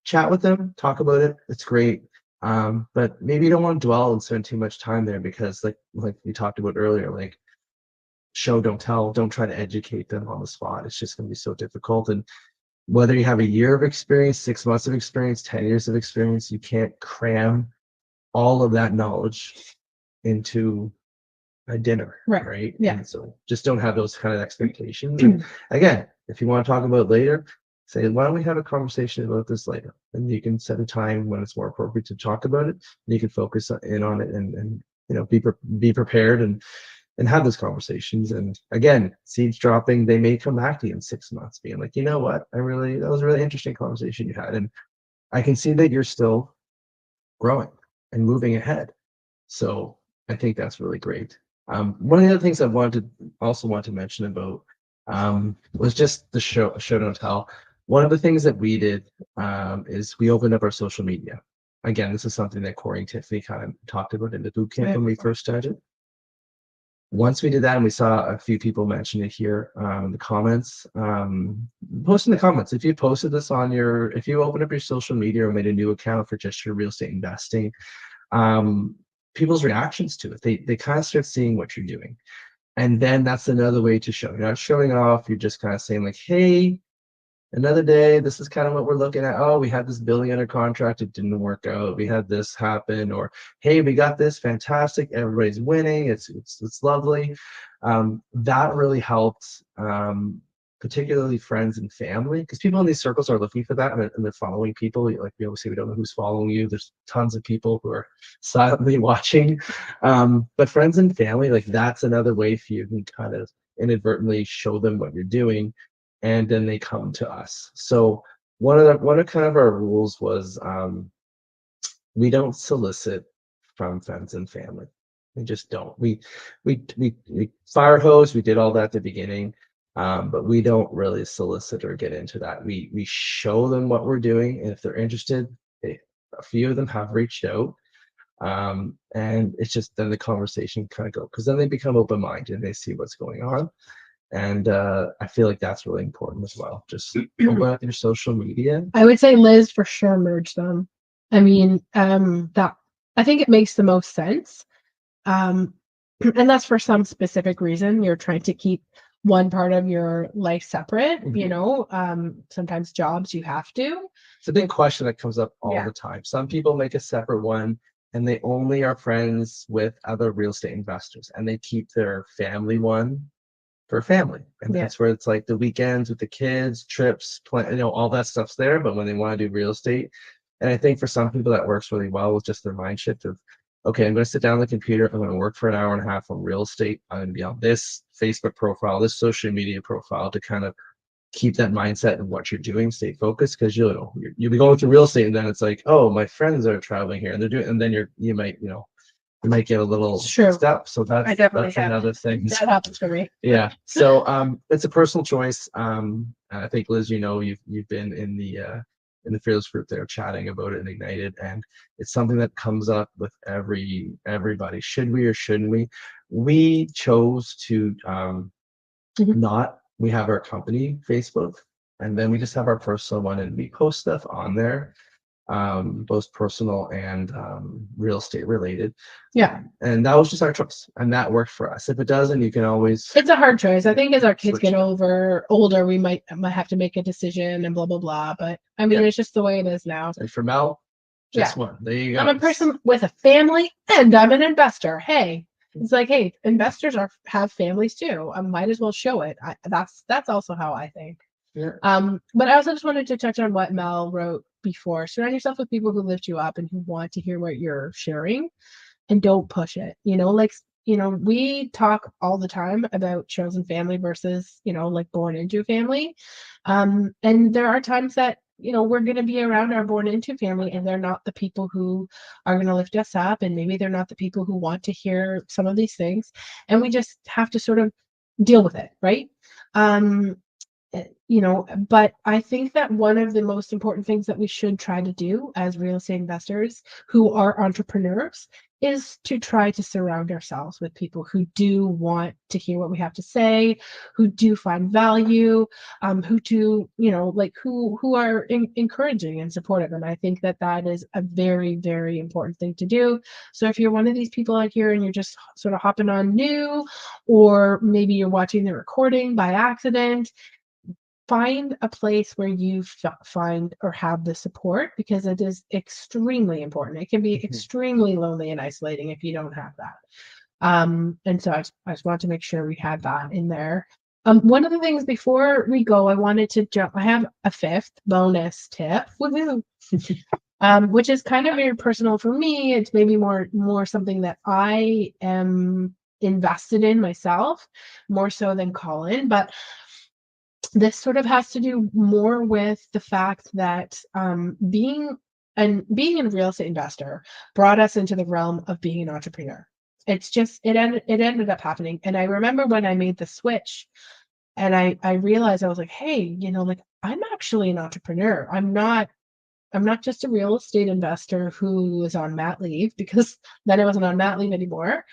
chat with them, talk about it. It's great. But maybe you don't want to dwell and spend too much time there, because like we talked about earlier, like, show don't tell. Don't try to educate them on the spot. It's just going to be so difficult. And whether you have a year of experience, 6 months of experience, 10 years of experience, you can't cram all of that knowledge into a dinner, right? Yeah. And so just don't have those kind of expectations. And again, if you want to talk about it later, say, why don't we have a conversation about this later? And you can set a time when it's more appropriate to talk about it. And you can focus in on it, and be prepared, and have those conversations. And again, seeds dropping, they may come back to you in 6 months being like, you know what, that was a really interesting conversation you had. And I can see that you're still growing and moving ahead. So I think that's really great. One of the other things I also want to mention about was just the show don't tell. One of the things that we did is we opened up our social media. Again, this is something that Corey and Tiffany kind of talked about in the boot camp when we first started. Once we did that, and we saw a few people mention it here in the comments, post in the comments. If you posted this if you opened up your social media or made a new account for just your real estate investing, people's reactions to it, they kind of start seeing what you're doing. And then that's another way to show. You're not showing off, you're just kind of saying, like, hey, another day, this is kind of what we're looking at. Oh, we had this building under contract, it didn't work out. We had this happen. Or, hey, we got this, fantastic, everybody's winning, it's lovely. That really helped, particularly friends and family, because people in these circles are looking for that, and they're following people. Like, we always say, we don't know who's following you. There's tons of people who are silently watching. But friends and family, like, that's another way for you to kind of inadvertently show them what you're doing, and then they come to us. So one of kind of our rules was, we don't solicit from friends and family. We just don't. We fire hose. We did all that at the beginning, but we don't really solicit or get into that. We show them what we're doing, and if they're interested, a few of them have reached out, and it's just then the conversation kind of go because then they become open minded and they see what's going on, and I feel like that's really important as well. Just open up your social media. I would say Liz for sure merged them. I mean, that I think it makes the most sense. Um, and that's for some specific reason. You're trying to keep one part of your life separate, you know. Sometimes jobs you have to. It's a big question that comes up all Yeah. the time. Some people make a separate one and they only are friends with other real estate investors and they keep their family one for family. And Yeah. that's where it's like the weekends with the kids, trips, you know, all that stuff's there. But when they want to do real estate, and I think for some people that works really well with just their mind shift of, okay, I'm going to sit down on the computer. I'm going to work for an hour and a half on real estate. I'm going to be on this Facebook profile, this social media profile to kind of keep that mindset of what you're doing, stay focused, because you'll be going through real estate and then it's like, oh, my friends are traveling here and they're doing, and then you might get a little Sure. step. So I definitely that's have. another thing. That happens for me. Yeah. So it's a personal choice. I think Liz, you've been in the Fearless group there chatting about it and Ignited, and it's something that comes up with everybody. Should we or shouldn't we? We chose to not. We have our company Facebook, and then we just have our personal one, and we post stuff on there, both personal and real estate related. Yeah. And that was just our choice, and that worked for us. If it doesn't, you can always. It's a hard choice. I think as our kids Switch get it. older, we might have to make a decision and blah blah blah. But I mean, Yeah. it's just the way it is now. And for Mel, just one. There you go. I'm a person with a family and I'm an investor. Hey, it's like, hey, investors have families too. I might as well show it. That's also how I think. Yeah. But I also just wanted to touch on what Mel wrote before. Surround yourself with people who lift you up and who want to hear what you're sharing, and don't push it. We talk all the time about chosen family versus, like born into family. And there are times that, we're going to be around our born into family and they're not the people who are going to lift us up. And maybe they're not the people who want to hear some of these things. And we just have to sort of deal with it, right? But I think that one of the most important things that we should try to do as real estate investors who are entrepreneurs is to try to surround ourselves with people who do want to hear what we have to say, who do find value, who are encouraging and supportive. And I think that that is a very, very important thing to do. So if you're one of these people out here and you're just sort of hopping on new, or maybe you're watching the recording by accident, find a place where you find or have the support, because it is extremely important. It can be extremely lonely and isolating if you don't have that. And so I just wanted to make sure we had that in there. One of the things before we go, I wanted to jump. I have a fifth bonus tip, woohoo, which is kind of very personal for me. It's maybe more something that I am invested in myself, more so than Colin, but this sort of has to do more with the fact that being a real estate investor brought us into the realm of being an entrepreneur. It's just it ended up happening. And I remember when I made the switch and I realized, I was like, hey, like, I'm actually an entrepreneur. I'm not just a real estate investor who is on mat leave, because then I wasn't on mat leave anymore.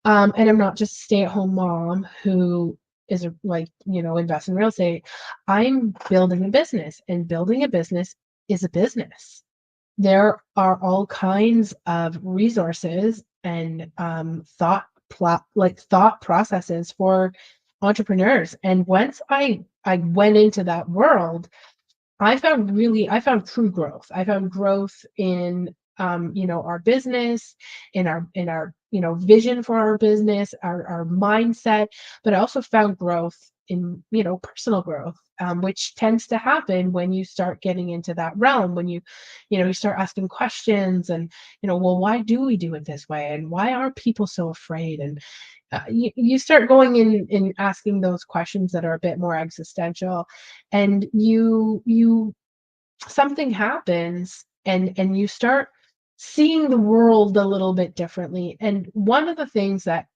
And I'm not just a stay-at-home mom who is invest in real estate. I'm building a business, and building a business is a business. There are all kinds of resources and thought processes for entrepreneurs. And once I went into that world, I found true growth. I found growth in our business, in our vision for our business, our mindset, but I also found growth in personal growth, which tends to happen when you start getting into that realm, when you start asking questions and well, why do we do it this way, and why are people so afraid, and you start going in and asking those questions that are a bit more existential, and you something happens, and you start seeing the world a little bit differently. And one of the things that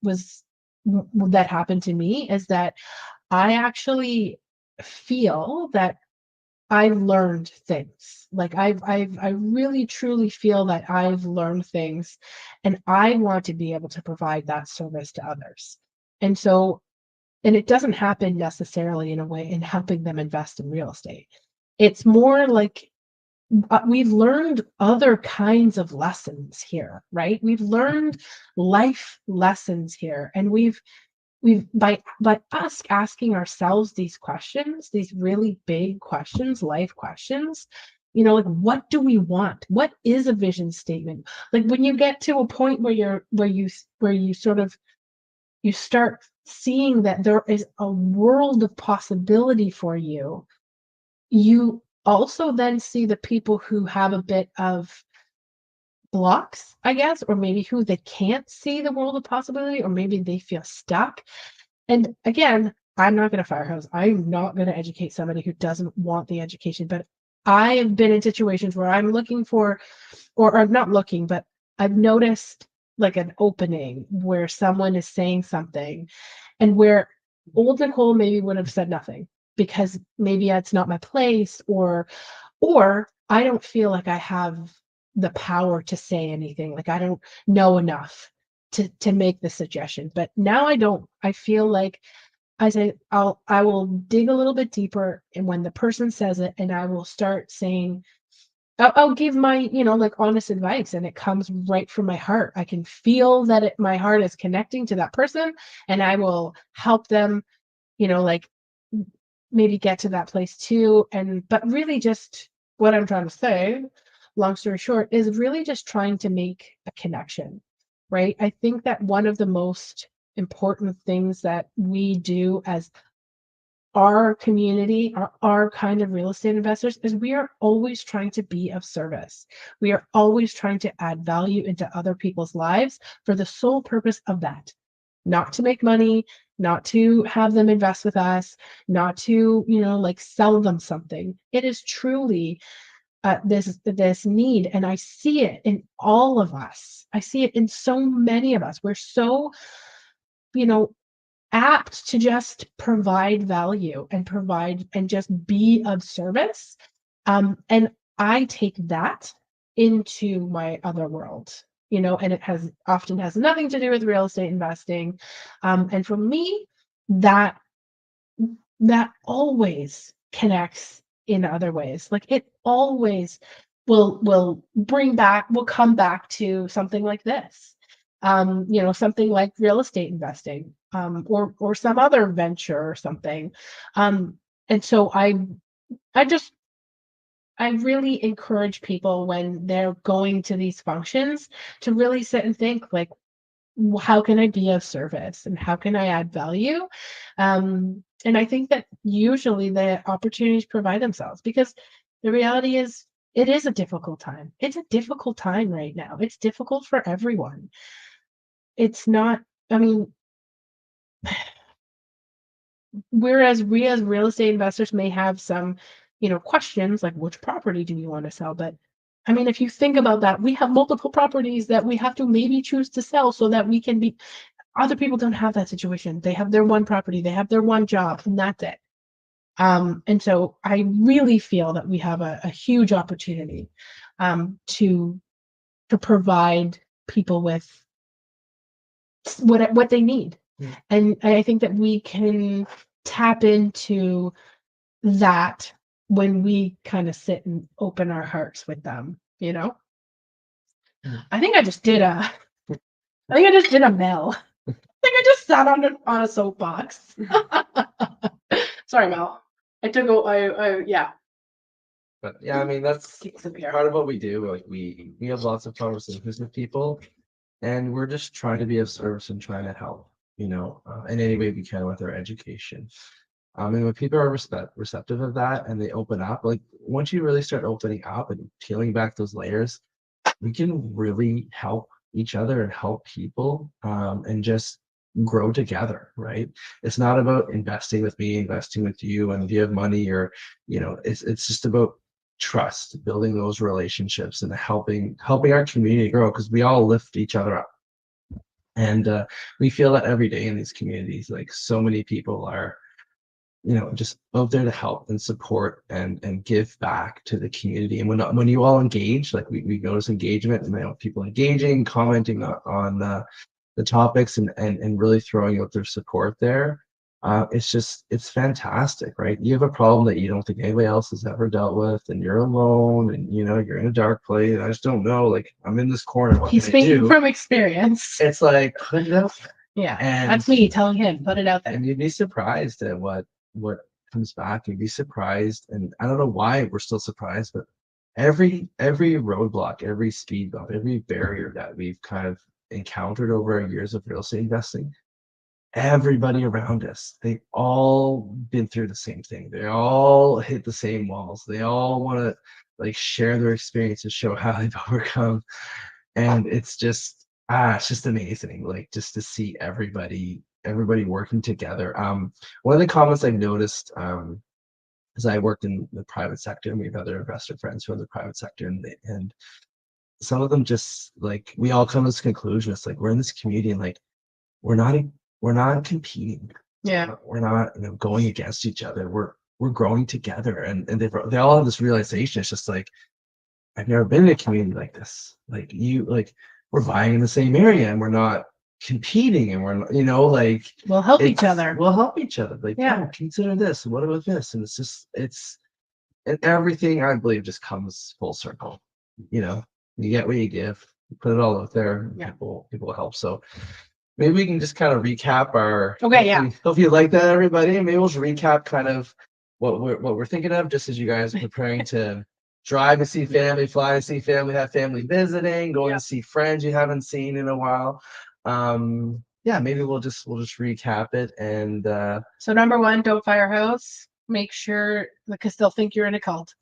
happened to me is that I actually feel that I've learned things. Like I really truly feel that I've learned things, and I want to be able to provide that service to others. And so, and it doesn't happen necessarily in a way in helping them invest in real estate. It's more like we've learned other kinds of lessons here, right? We've learned life lessons here, and we've by us asking ourselves these questions, these really big questions, life questions, like, what do we want? What is a vision statement? Like, when you get to a point where you sort of you start seeing that there is a world of possibility for you, you also then see the people who have a bit of blocks, I guess, or maybe who they can't see the world of possibility, or maybe they feel stuck. And again, I'm not going to firehouse. I'm not going to educate somebody who doesn't want the education. But I have been in situations where I'm looking for, or I'm not looking, but I've noticed like an opening where someone is saying something, and where old Nicole maybe would have said nothing because maybe it's not my place, or I don't feel like I have the power to say anything. Like, I don't know enough to make the suggestion. But now I don't. I feel like I will dig a little bit deeper, and when the person says it, and I will start saying, I'll give my, like, honest advice, and it comes right from my heart. I can feel that my heart is connecting to that person, and I will help them, like, maybe get to that place too. But really, just what I'm trying to say, long story short, is really just trying to make a connection, right? I think that one of the most important things that we do as our community, our kind of real estate investors, is we are always trying to be of service. We are always trying to add value into other people's lives for the sole purpose of that. Not to make money, not to have them invest with us, not to, like, sell them something. It is truly this need, and I see it in all of us. I see it in so many of us. We're so, you know, apt to just provide value and provide and just be of service. And I take that into my other world, and it often has nothing to do with real estate investing. And for me, that that always connects in other ways. Like, it always will come back to something like this. Something like real estate investing, or some other venture or something. And so I really encourage people, when they're going to these functions, to really sit and think, like, how can I be of service, and how can I add value? And I think that usually the opportunities provide themselves, because the reality is, it is a difficult time. It's a difficult time right now. It's difficult for everyone. It's not, I mean, whereas we as real estate investors may have some, questions like, which property do you want to sell? But I mean, if you think about that, we have multiple properties that we have to maybe choose to sell so that we can be. Other people don't have that situation. They have their one property, they have their one job, and that's it. And so I really feel that we have a huge opportunity, to provide people with what they need. And I think that we can tap into that when we kind of sit and open our hearts with them. I think I just did a Mel. I think I just sat on a soapbox. Sorry, Mel. Yeah. But yeah, I mean, that's Kicks up here. part of what we do. Like, we have lots of conversations with people, and we're just trying to be of service and trying to help, in any way we can with our education. And when people are receptive of that, and they open up, like, once you really start opening up and peeling back those layers, we can really help each other and help people, and just grow together, right? It's not about investing with me, investing with you, and if you have money, or it's just about trust, building those relationships, and helping our community grow, because we all lift each other up. And we feel that every day in these communities. Like, so many people are, just out there to help and support and give back to the community. And when you all engage, like, we notice engagement, and people engaging, commenting on the topics, and really throwing out their support there. It's fantastic, right? You have a problem that you don't think anybody else has ever dealt with, and you're alone, and you're in a dark place. I just don't know, like, I'm in this corner. What He's can I speaking do? from experience. It's like, put it out there. Yeah, And that's me telling him, put it out there. and you'd be surprised at what comes back. You'd be surprised, and I don't know why we're still surprised, but every roadblock, every speed bump, every barrier that we've kind of encountered over our years of real estate investing, everybody around us, they all been through the same thing. They all hit the same walls. They all want to, like, share their experiences, show how they've overcome. And it's just amazing, like, just to see everybody working together. One of the comments I've noticed, is I worked in the private sector, and we have other investor friends who are in the private sector, and some of them, just like, we all come to this conclusion. It's like, we're in this community, and, like, we're not competing. Yeah. We're not, going against each other. We're growing together, and they all have this realization. It's just like, I've never been in a community like this. Like, we're buying in the same area, and we're not competing, and we're not, like, We'll help each other. We'll help each other. Like, Yeah. consider this. What about this? And and everything, I believe, just comes full circle. You get what you give. You put it all out there. Yeah. People will help. So maybe we can just kind of recap our. Okay, yeah. Hope you like that, everybody. Maybe we'll just recap kind of what we're thinking of, just as you guys are preparing to drive to see family, fly to see family, have family visiting, going to see friends you haven't seen in a while. Maybe we'll just recap it. And so, number one, don't fire house. Make sure, because they'll think you're in a cult,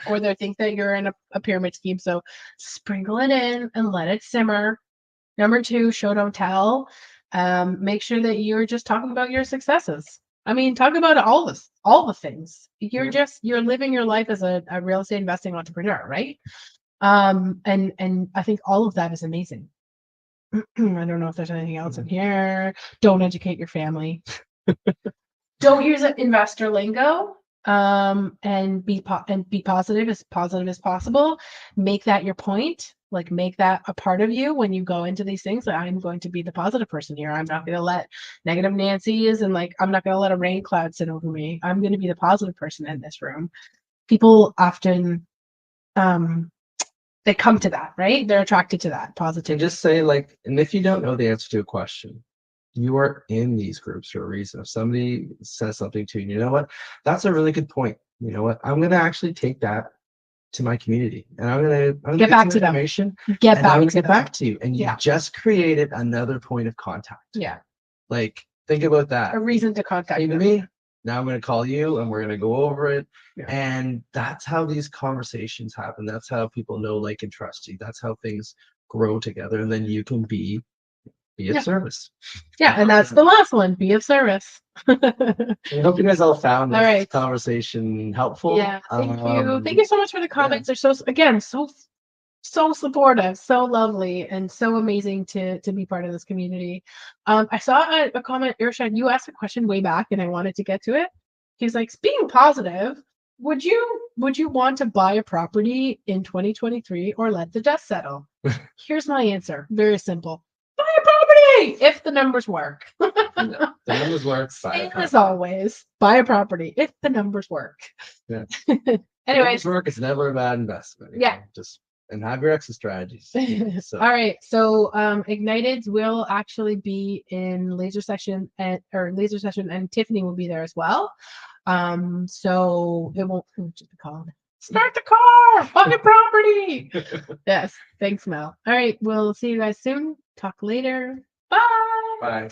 or they think that you're in a pyramid scheme. So sprinkle it in and let it simmer. Number two, show don't tell. Make sure that you're just talking about your successes. I mean, talk about all the things. You're living your life as a real estate investing entrepreneur, right? And I think all of that is amazing. I don't know if there's anything else in here. Don't educate your family. Don't use investor lingo. And be positive as possible. Make that your point. Like, make that a part of you when you go into these things. Like, I'm going to be the positive person here. I'm not going to let negative Nancy's, and, like, I'm not going to let a rain cloud sit over me. I'm going to be the positive person in this room. People often, they come to that, right? They're attracted to that positivity. And just say, like, and if you don't know the answer to a question, you are in these groups for a reason. If somebody says something to you, you know what? That's a really good point. You know what? I'm going to actually take that to my community, and I'm going to get back to them. Get back to you. And you just created another point of contact. Yeah. Like, think about that. A reason to contact me. Now I'm going to call you, and we're going to go over it. Yeah. And that's how these conversations happen. That's how people know, like, and trust you. That's how things grow together. And then you can be of service. Yeah, and that's the last one. Be of service. I hope you guys all found this conversation helpful. Yeah, thank you. Thank you so much for the comments. They're so supportive, so lovely, and so amazing to be part of this community. I saw a comment, Irshad, you asked a question way back, and I wanted to get to it. He's like, being positive, would you want to buy a property in 2023 or let the dust settle? Here's my answer. Very simple. Buy a property if the numbers work. The numbers work. As always, buy a property if the numbers work. Yeah. Anyways, work is never a bad investment. And have your exit strategies. So. All right. So Igniteds will actually be in laser session, and Tiffany will be there as well. So it won't just be called Start the Car, Buy a Property. Yes. Thanks, Mel. All right. We'll see you guys soon. Talk later. Bye. Bye.